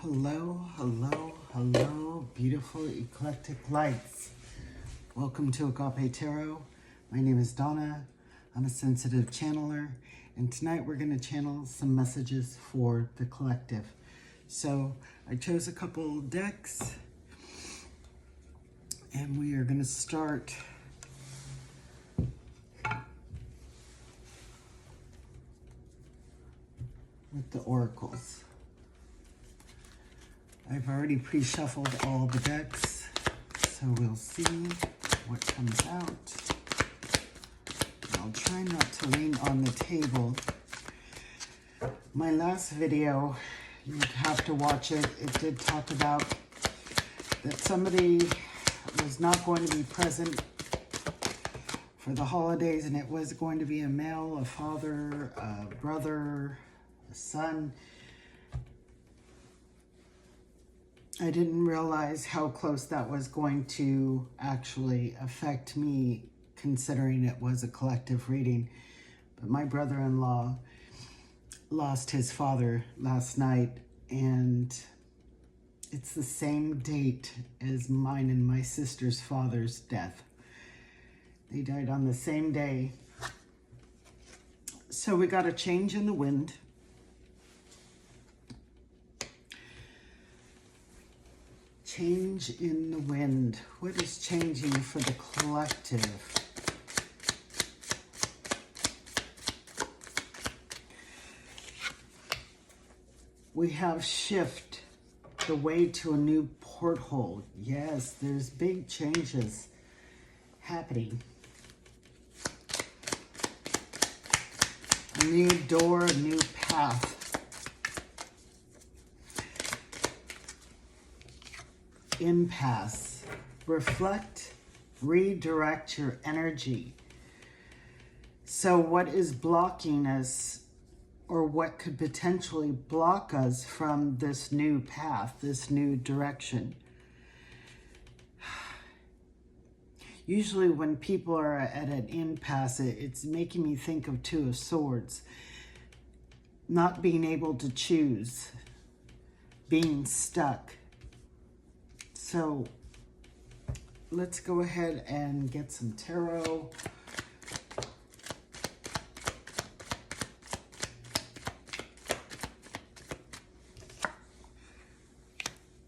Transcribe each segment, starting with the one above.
Hello, hello, hello, beautiful eclectic lights. Welcome to Agape Tarot. My name is Donna. I'm a sensitive channeler, and tonight we're going to channel some messages for the collective. So I chose a couple decks, and we are going to start with the oracles. I've already pre-shuffled all the decks, so we'll see what comes out. I'll try not to lean on the table. My last video, you'd have to watch it. It did talk about that somebody was not going to be present for the holidays, and it was going to be a male, a father, a brother, a son. I didn't realize how close that was going to actually affect me, considering it was a collective reading. But my brother-in-law lost his father last night, and it's the same date as mine and my sister's father's death. They died on the same day. So we got a change in the wind. Change in the wind. What is changing for the collective? We have shift, the way to a new porthole. Yes, there's big changes happening. A new door, a new path. Impasse. Reflect, redirect your energy. So what is blocking us, or what could potentially block us from this new path, this new direction? Usually when people are at an impasse, it's making me think of Two of Swords. Not being able to choose, being stuck. So let's go ahead and get some tarot.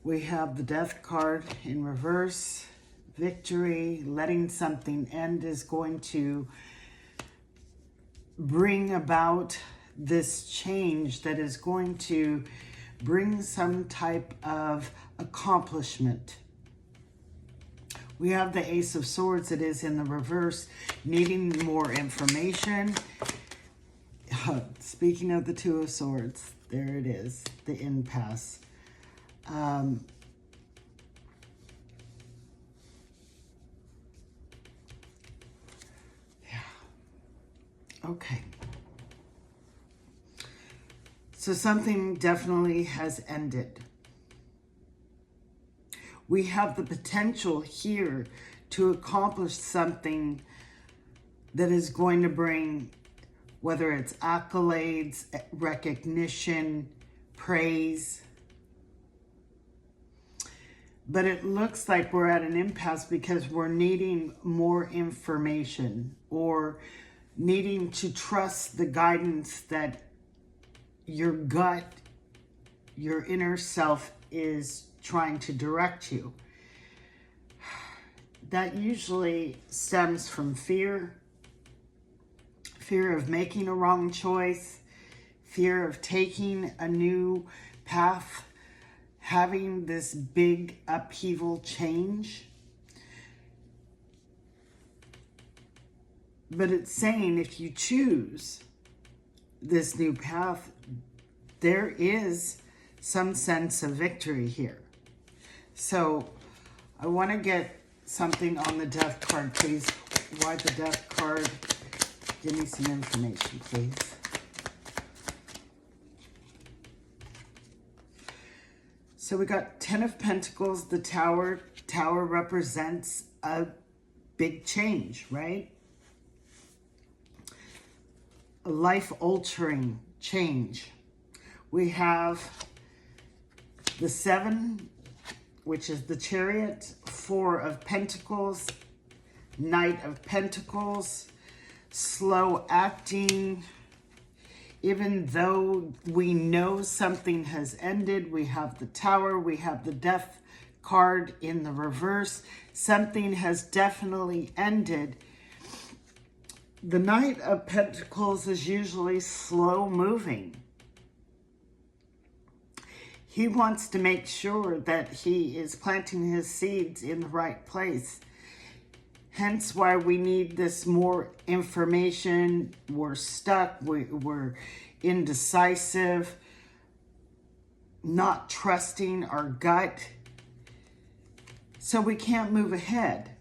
We have the Death card in reverse. Victory, letting something end is going to bring about this change that is going to bring some type of accomplishment. We have the Ace of Swords. It is in the reverse, needing more information. Speaking of the Two of Swords, there it is, the impasse. Okay. So something definitely has ended. We have the potential here to accomplish something that is going to bring, whether it's accolades, recognition, praise. But it looks like we're at an impasse because we're needing more information, or needing to trust the guidance that your gut, your inner self is trying to direct you. That usually stems from fear. Fear of making a wrong choice. Fear of taking a new path. Having this big upheaval change. But it's saying if you choose this new path, there is some sense of victory here. So I want to get something on the Death card, please. Why the Death card? Give me some information, please. So we got Ten of Pentacles, the Tower. Tower represents a big change, right? A life-altering change. We have The 7, which is the Chariot, 4 of Pentacles, Knight of Pentacles, slow acting. Even though we know something has ended, we have the Tower, we have the Death card in the reverse. Something has definitely ended. The Knight of Pentacles is usually slow moving. He wants to make sure that he is planting his seeds in the right place. Hence why we need this more information. We're stuck. We're indecisive. Not trusting our gut. So we can't move ahead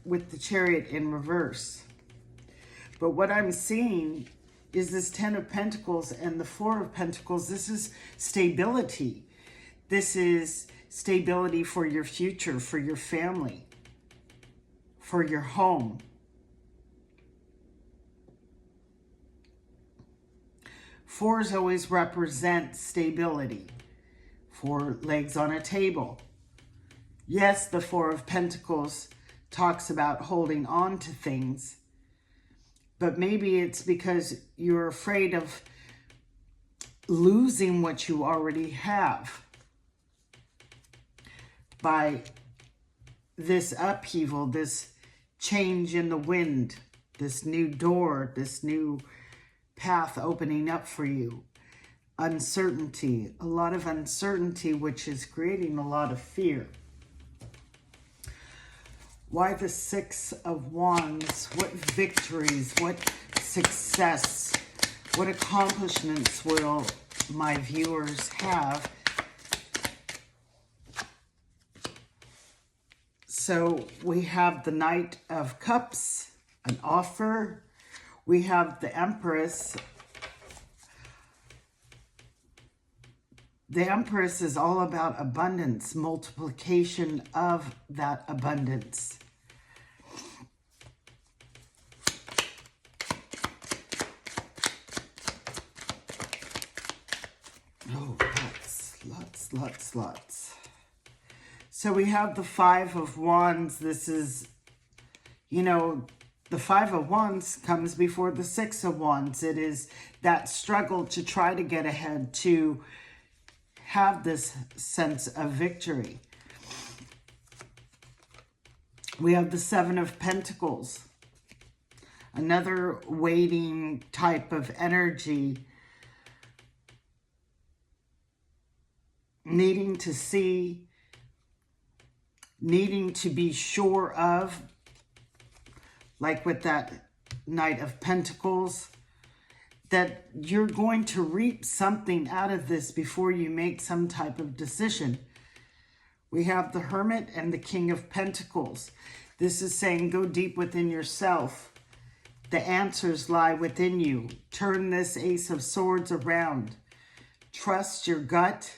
with the Chariot in reverse. But what I'm seeing is this 10 of Pentacles and the 4 of Pentacles. This is stability. This is stability for your future, for your family, for your home. Fours always represent stability. 4 legs on a table. Yes, the 4 of Pentacles talks about holding on to things, but maybe it's because you're afraid of losing what you already have by this upheaval, this change in the wind, this new door, this new path opening up for you. Uncertainty, a lot of uncertainty, which is creating a lot of fear. Why the 6 of Wands? What victories, what success, what accomplishments will my viewers have? So we have the Knight of Cups, an offer. We have the Empress. The Empress is all about abundance, multiplication of that abundance. Oh, lots. So we have the 5 of Wands. This is, the 5 of Wands comes before the 6 of Wands. It is that struggle to try to get ahead, to have this sense of victory. We have the 7 of Pentacles. Another waiting type of energy. Needing to see, needing to be sure of, like with that Knight of Pentacles, that you're going to reap something out of this before you make some type of decision. We have the Hermit and the King of Pentacles. This is saying go deep within yourself. The answers lie within you. Turn this Ace of Swords around. Trust your gut.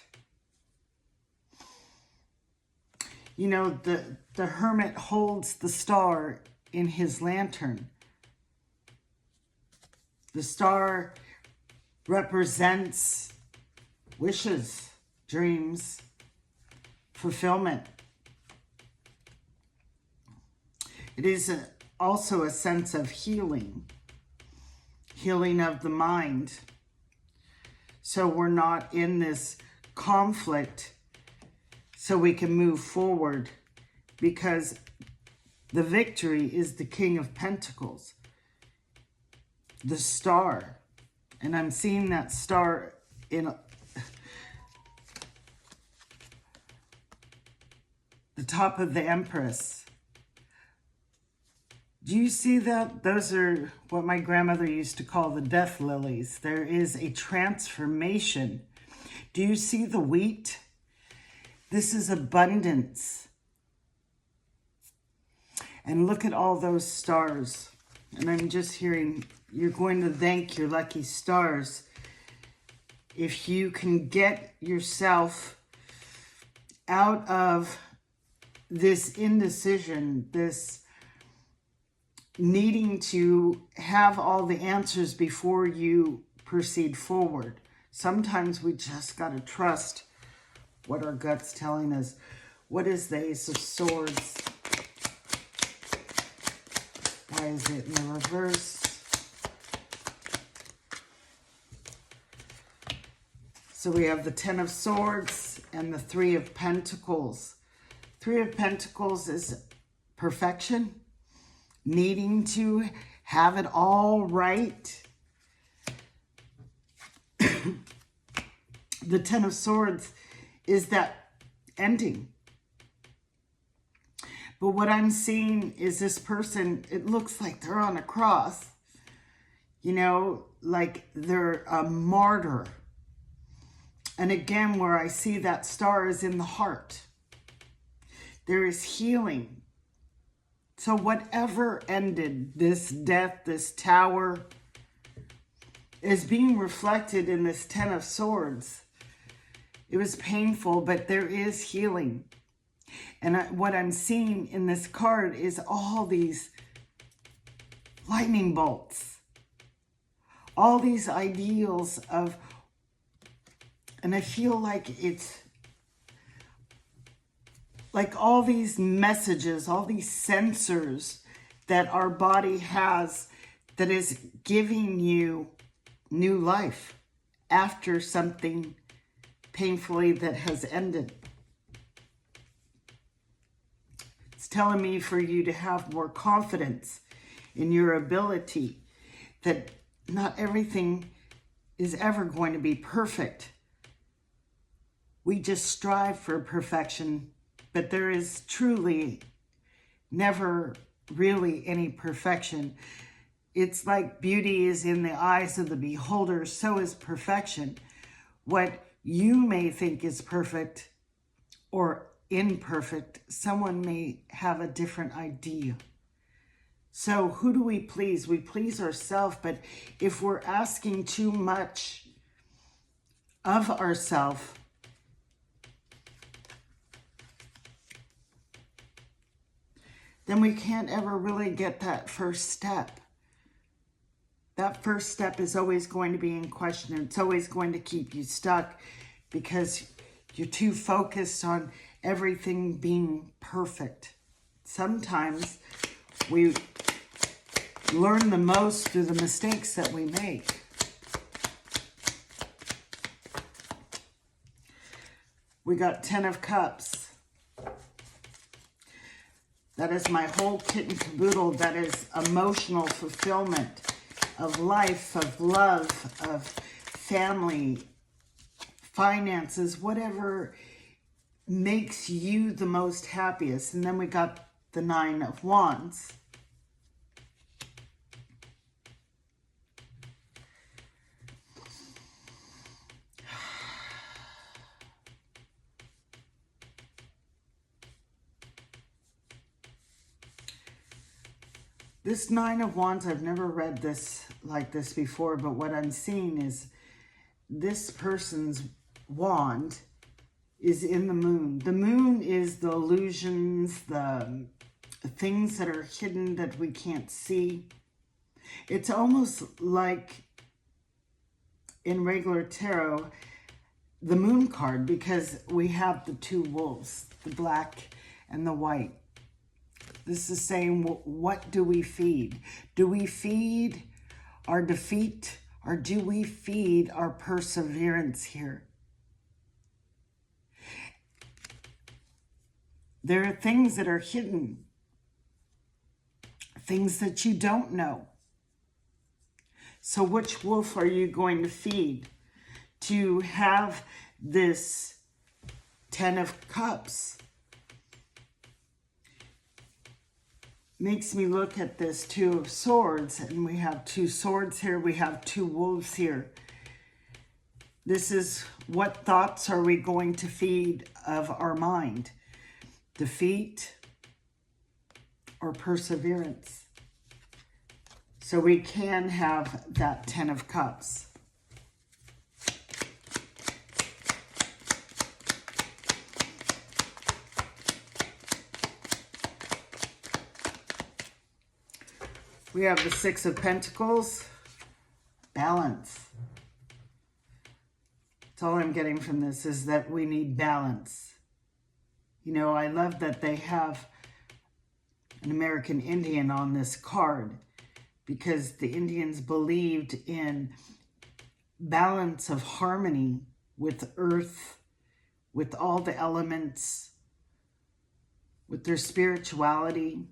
The Hermit holds the star in his lantern. The star represents wishes, dreams, fulfillment. It is also a sense of healing of the mind. So we're not in this conflict, so we can move forward, because the victory is the King of Pentacles, the star. And I'm seeing that star in the top of the Empress. Do you see that? Those are what my grandmother used to call the death lilies. There is a transformation. Do you see the wheat? This is abundance. And look at all those stars. And I'm just hearing, you're going to thank your lucky stars if you can get yourself out of this indecision, this needing to have all the answers before you proceed forward. Sometimes we just got to trust What are guts telling us? What is the Ace of Swords? Why is it in the reverse? So we have the Ten of Swords and the Three of Pentacles. Three of Pentacles is perfection, needing to have it all right. The Ten of Swords is that ending. But what I'm seeing is this person, it looks like they're on a cross. You know, like they're a martyr. And again, where I see that star is in the heart. There is healing. So whatever ended, this death, this tower, is being reflected in this Ten of Swords. It was painful, but there is healing. And what I'm seeing in this card is all these lightning bolts. All these ideals of, and I feel like it's like all these messages, all these sensors that our body has that is giving you new life after something painfully that has ended. It's telling me for you to have more confidence in your ability, that not everything is ever going to be perfect. We just strive for perfection, but there is truly never really any perfection. It's like beauty is in the eyes of the beholder, so is perfection. What you may think is perfect or imperfect, someone may have a different idea. So who do we please? We please ourselves, but if we're asking too much of ourselves, then we can't ever really get that first step. That first step is always going to be in question. It's always going to keep you stuck because you're too focused on everything being perfect. Sometimes we learn the most through the mistakes that we make. We got 10 of Cups. That is my whole kit and caboodle. That is emotional fulfillment of life, of love, of family, finances, whatever makes you the most happiest. And then we got the 9 of Wands. This 9 of Wands, I've never read this like this before, but what I'm seeing is this person's wand is in the moon. The moon is the illusions, the things that are hidden that we can't see. It's almost like in regular tarot, the moon card, because we have the 2 wolves, the black and the white. This is saying, what do we feed? Do we feed our defeat, or do we feed our perseverance here? There are things that are hidden, things that you don't know. So which wolf are you going to feed to have this 10 of Cups? Makes me look at this 2 of Swords, and we have 2 swords here, we have 2 wolves here. This is, what thoughts are we going to feed of our mind? Defeat or perseverance? So we can have that 10 of Cups. We have the 6 of Pentacles, balance. It's all I'm getting from this is that we need balance. You know, I love that they have an American Indian on this card, because the Indians believed in balance of harmony with earth, with all the elements, with their spirituality.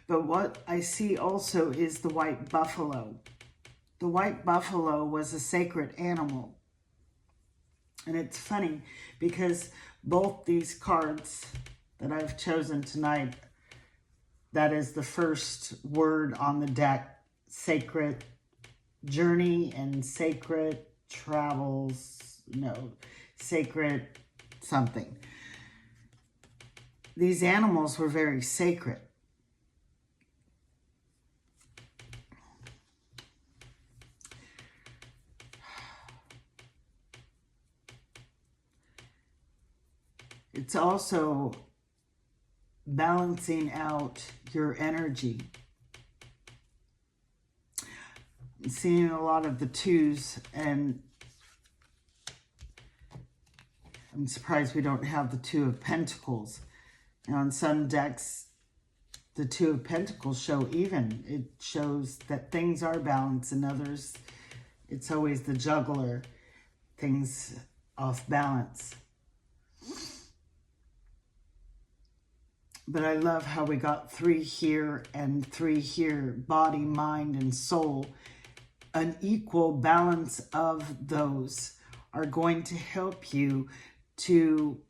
But what I see also is the white buffalo. The white buffalo was a sacred animal. And it's funny because both these cards that I've chosen tonight, that is the first word on the deck, sacred journey and sacred travels, no, sacred something. These animals were very sacred. It's also balancing out your energy. I'm seeing a lot of the twos, and I'm surprised we don't have the Two of Pentacles. Now, on some decks, the Two of Pentacles show even. It shows that things are balanced. In others, it's always the juggler, things off balance. But I love how we got 3 here and 3 here, body, mind, and soul. An equal balance of those are going to help you to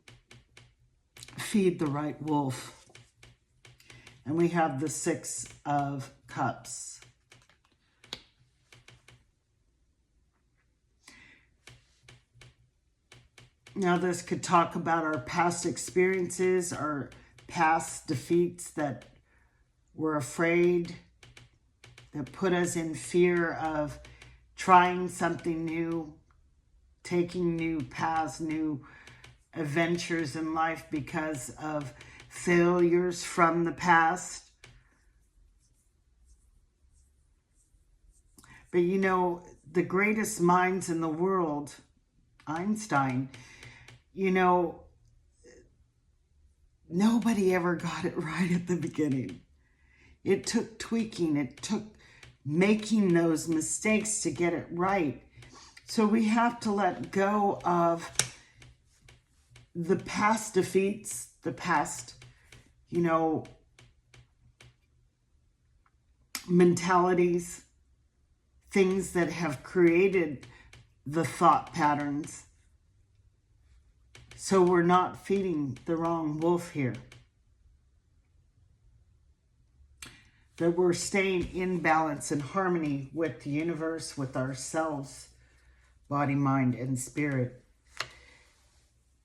feed the right wolf. And we have the 6 of Cups. Now this could talk about our past experiences, our past defeats that we're afraid, that put us in fear of trying something new, taking new paths, new adventures in life because of failures from the past. But you know, the greatest minds in the world, Einstein, you know, nobody ever got it right at the beginning. It took tweaking. It took making those mistakes to get it right. So we have to let go of the past defeats, the past, you know, mentalities, things that have created the thought patterns. So we're not feeding the wrong wolf here. That we're staying in balance and harmony with the universe, with ourselves, body, mind, and spirit.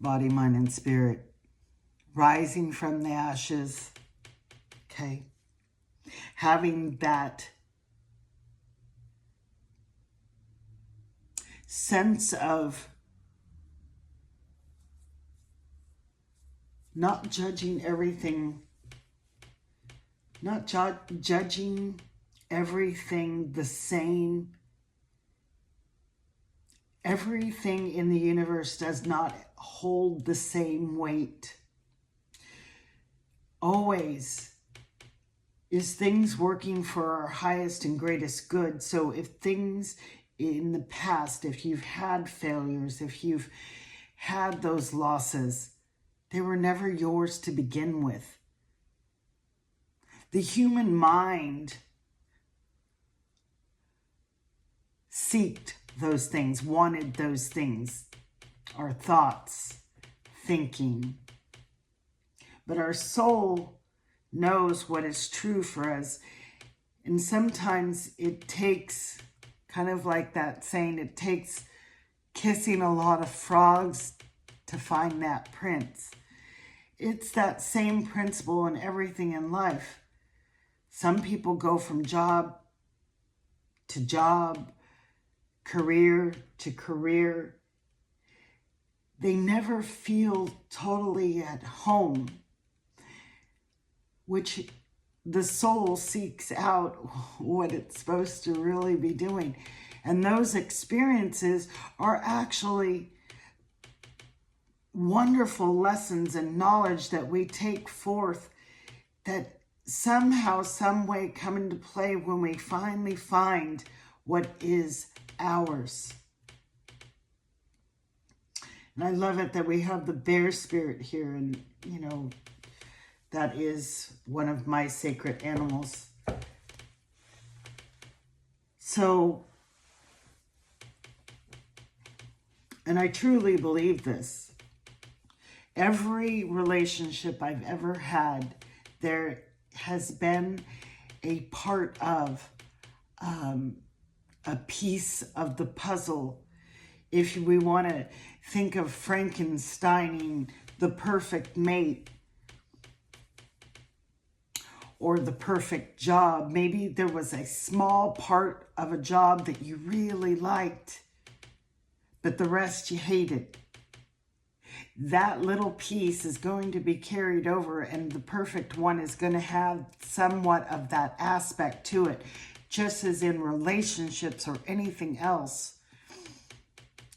Body, mind, and spirit. Rising from the ashes. Okay. Having that sense of not judging everything, not judging everything the same. Everything in the universe does not hold the same weight. Always is things working for our highest and greatest good. So if things in the past, if you've had failures, if you've had those losses, they were never yours to begin with. The human mind seeked those things, wanted those things, our thoughts, thinking. But our soul knows what is true for us. And sometimes it takes, kind of like that saying, it takes kissing a lot of frogs to find that prince. It's that same principle in everything in life. Some people go from job to job, career to career. They never feel totally at home, which the soul seeks out what it's supposed to really be doing. And those experiences are actually wonderful lessons and knowledge that we take forth that somehow, some way come into play when we finally find what is ours. And I love it that we have the bear spirit here, and you know, that is one of my sacred animals. So, and I truly believe this. Every relationship I've ever had, there has been a part of a piece of the puzzle. If we want to think of Frankensteining the perfect mate or the perfect job, maybe there was a small part of a job that you really liked, but the rest you hated. That little piece is going to be carried over, and the perfect one is going to have somewhat of that aspect to it, just as in relationships or anything else.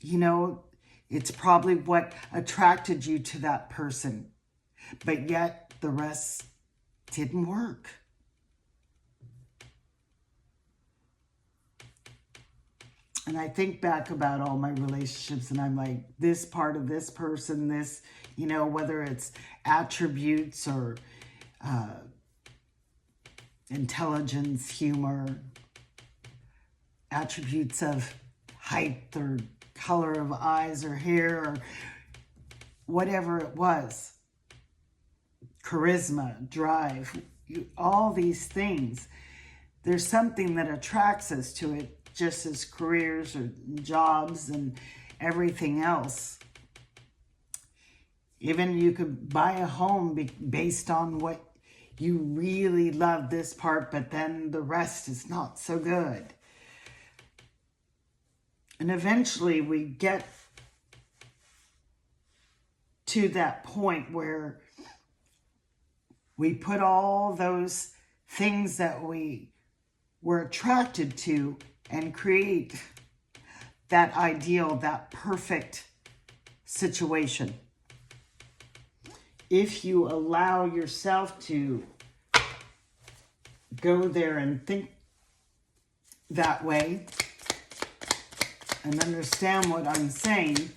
You know, it's probably what attracted you to that person, but yet the rest didn't work. And I think back about all my relationships, and I'm like, this part of this person, this, you know, whether it's attributes or intelligence, humor, attributes of height or color of eyes or hair or whatever it was, charisma, drive, all these things. There's something that attracts us to it, just as careers or jobs and everything else. Even you could buy a home based on what you really love this part, but then the rest is not so good. And eventually we get to that point where we put all those things that we were attracted to and create that ideal, that perfect situation. If you allow yourself to go there and think that way and understand what I'm saying,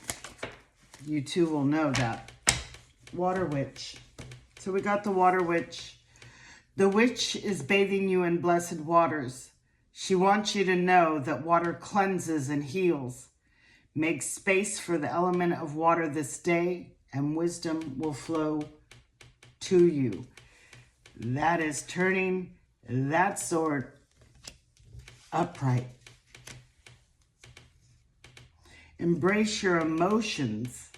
you too will know that. Water witch. So we got the water witch. The witch is bathing you in blessed waters. She wants you to know that water cleanses and heals. Make space for the element of water this day, and wisdom will flow to you. That is turning that sword upright. Embrace your emotions,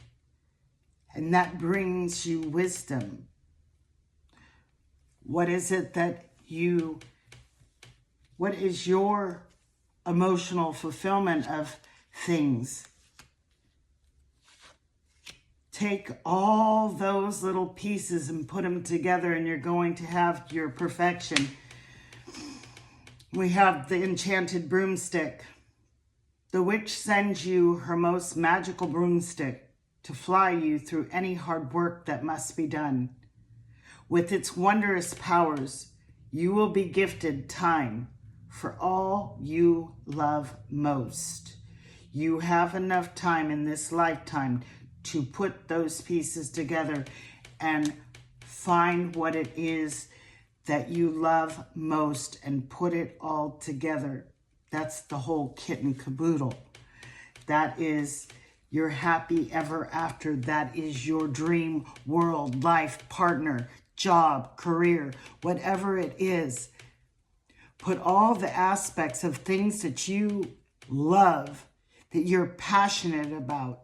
and that brings you wisdom. What is it that what is your emotional fulfillment of things? Take all those little pieces and put them together, and you're going to have your perfection. We have the enchanted broomstick. The witch sends you her most magical broomstick to fly you through any hard work that must be done. With its wondrous powers, you will be gifted time for all you love most. You have enough time in this lifetime to put those pieces together and find what it is that you love most and put it all together. That's the whole kit and caboodle. That is your happy ever after. That is your dream world, life, partner, job, career, whatever it is. Put all the aspects of things that you love, that you're passionate about.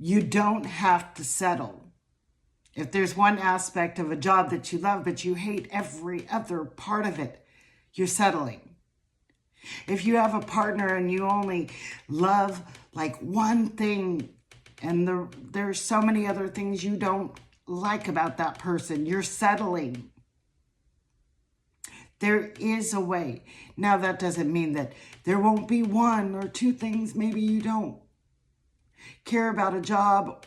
You don't have to settle. If there's one aspect of a job that you love, but you hate every other part of it, you're settling. If you have a partner and you only love like one thing and there's so many other things you don't like about that person, you're settling. There is a way. Now, that doesn't mean that there won't be one or two things maybe you don't care about a job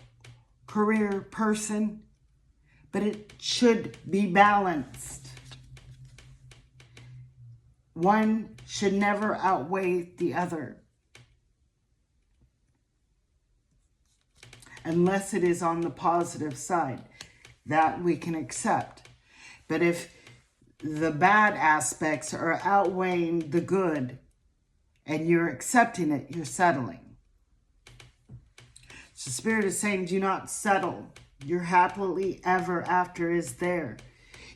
career person, but it should be balanced. One should never outweigh the other, unless it is on the positive side. That we can accept. But if the bad aspects are outweighing the good and you're accepting it, you're settling. So Spirit is saying, do not settle. Your happily ever after is there.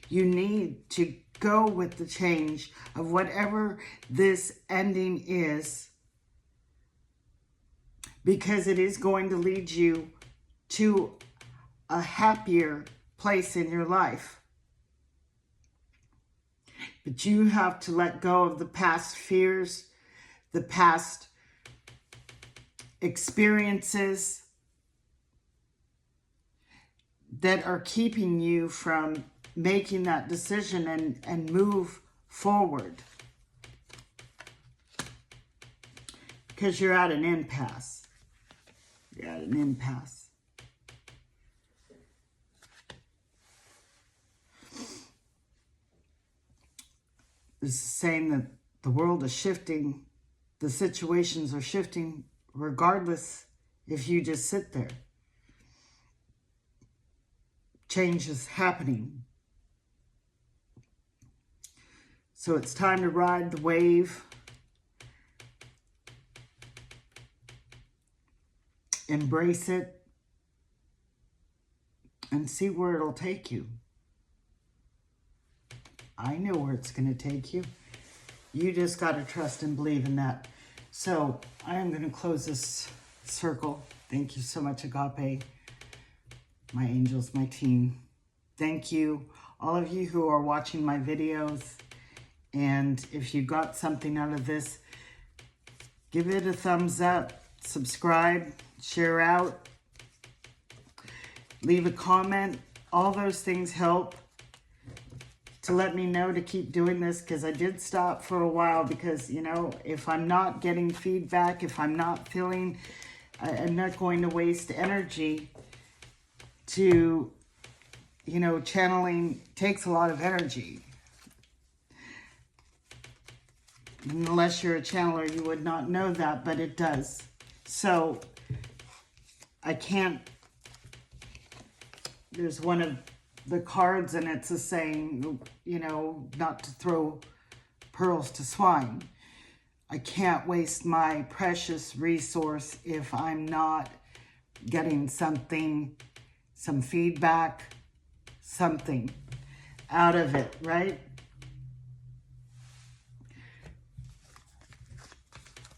You need to go with the change of whatever this ending is, because it is going to lead you to a happier place in your life. But you have to let go of the past fears, the past experiences that are keeping you from making that decision and move forward. Because you're at an impasse. You're at an impasse. This is saying that the world is shifting, the situations are shifting, regardless if you just sit there. Change is happening. So it's time to ride the wave. Embrace it. And see where it'll take you. I know where it's going to take you. You just got to trust and believe in that. So I am going to close this circle. Thank you so much, Agape, my angels, my team. Thank you, all of you who are watching my videos. And if you got something out of this, give it a thumbs up, subscribe, share out, leave a comment. All those things help to let me know to keep doing this, because I did stop for a while because, you know, if I'm not getting feedback, if I'm not feeling, I'm not going to waste energy to, you know, channeling takes a lot of energy. Unless you're a channeler, you would not know that, but it does. So I can't, there's one of the cards and it's a saying, you know, not to throw pearls to swine. I can't waste my precious resource if I'm not getting something, some feedback, something out of it, right?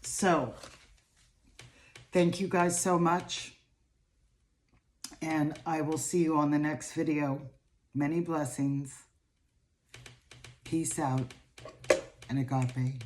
So, thank you guys so much. And I will see you on the next video. Many blessings. Peace out. And Agape.